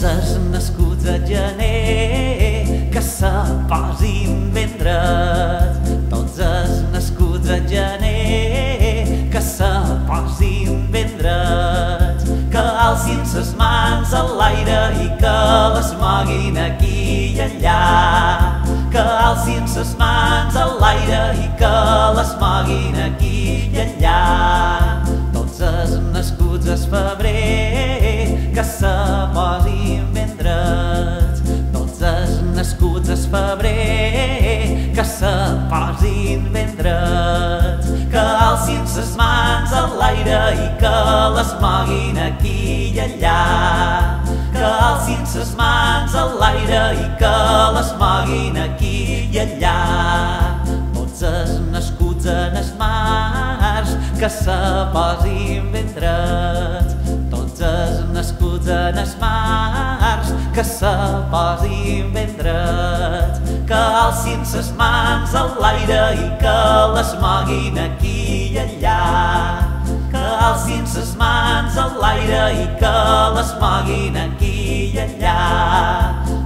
Tots els nascuts a gener que se posin ben drets. Tots els nascuts a gener que se posin ben drets. Que alcin ses mans a l'aire i que les moguin aquí i allà. Que alcin ses mans a l'aire i que les moguin aquí i allà. Tots els nascuts al febrer que se posin ben drets. Tots els nascuts al febrer que se posin ben drets. Que alcin ses mans a l'aire i que les moguin aquí i allà. Que alcin ses mans a l'aire i que les moguin aquí i allà. Tots els nascuts en els mars que se posin ben drets. Tots els nascuts en els mars que se posin ben drets. Que alcin ses mans a l'aire i que les moguin aquí i allà. Que alcin ses mans a l'aire i que les moguin aquí i allà.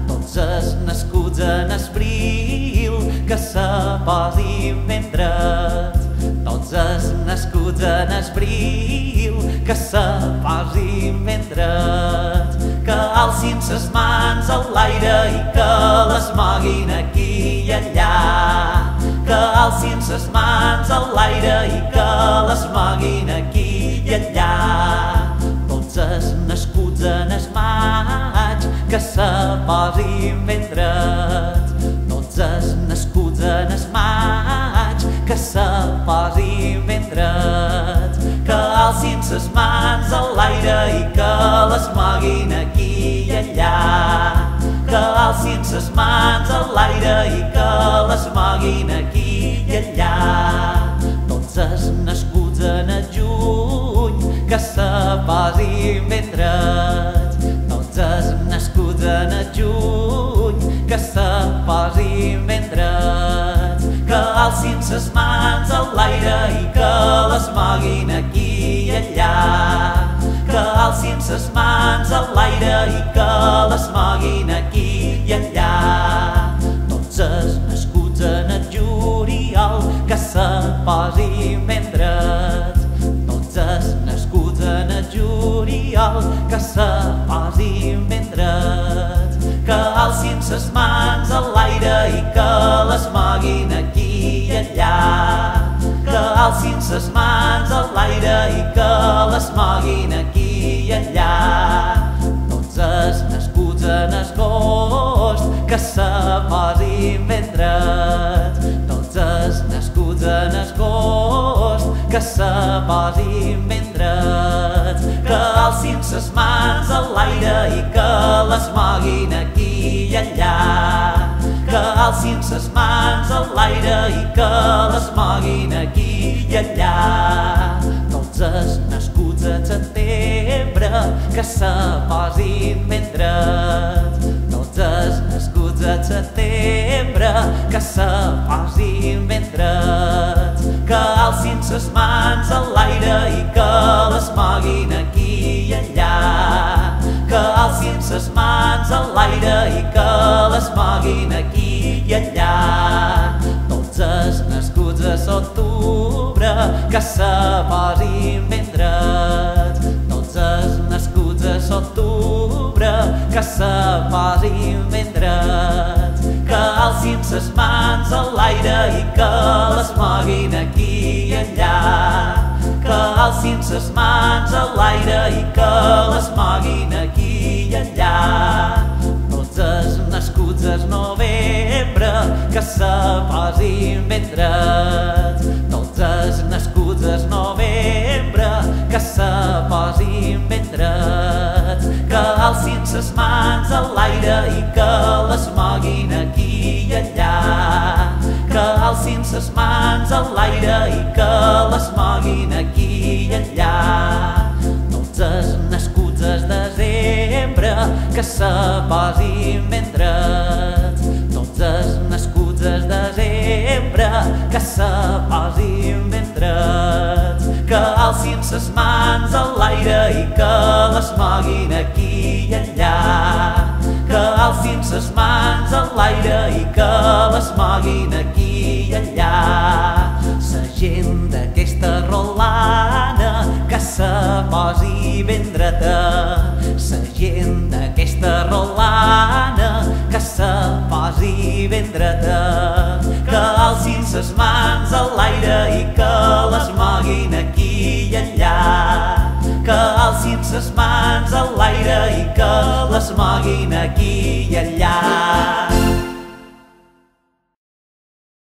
Tots els nascuts en abril que se posin ben drets. Tots els nascuts en abril que se posin ben drets. Que alcin ses mans a l'aire i que les moguin aquí i allà. Que alcin ses mans a l'aire i que les moguin aquí i allà. Tots els nascuts en el maig que se posin ben drets. Tots els nascuts en el maig que se posin ben drets. Que alcin ses mans a l'aire i que les moguin aquí i allà. Que alcin ses mans a l'aire i que les moguin aquí i allà. Tots els nascuts en el juny que se posin ben drets. Tots els nascuts en el juny que se posin ben drets. Que alcin ses mans a l'aire i que les moguin aquí i allà. Que alcin ses mans a l'aire i que les moguin aquí i allà. Tots els nascuts en el juliol que se posin ben drets. Tots els nascuts en el juliol que se posin ben drets. Que alcin ses mans a l'aire i que les moguin aquí i allà. Que alcin ses mans a l'aire i que les moguin aquí i allà. Tots els nascuts en agost que se posin ben drets. Tots els nascuts en agost que se posin ben drets. Que alcin ses mans a l'aire i que les moguin aquí i allà. Que alcin ses mans a l'aire i que les moguin aquí i allà. Tots els nascuts a setembre que se posin ben drets. Tots els nascuts a setembre que se posin ben drets. Que alcin ses mans a l'aire i que les moguin aquí i allà. Que alcin ses mans a l'aire i que les moguin aquí i allà. Tots els nascuts a l'octubre que se posin ben drets. Tots els nascuts a l'octubre que se posin ben drets. Que alcin ses mans a l'aire i que les moguin aquí i allà. Que alcin ses mans a l'aire i que les moguin aquí i allà. Tots els nascuts al novembre que se posin ben drets. Tots els nascuts al novembre que se posin ben drets. Que alcin ses mans a l'aire i que les moguin aquí i allà. Que alcin ses mans a l'aire i que les moguin aquí i allà. Tots els nascuts al desembre que se posin ben drets. Tots els nascuts al desembre que se posin ben drets. Que alcin ses mans a l'aire i que les moguin aquí i allà. ses mans a l'aire i que les moguin aquí i allà. La gent d'aquesta rolana que se posi ben dreta. La gent d'aquesta rolana que se posi ben dreta. Que alcin ses mans a l'aire i que les moguin aquí i allà. Que alcin ses mans a l'aire i que les moguin aquí i allà.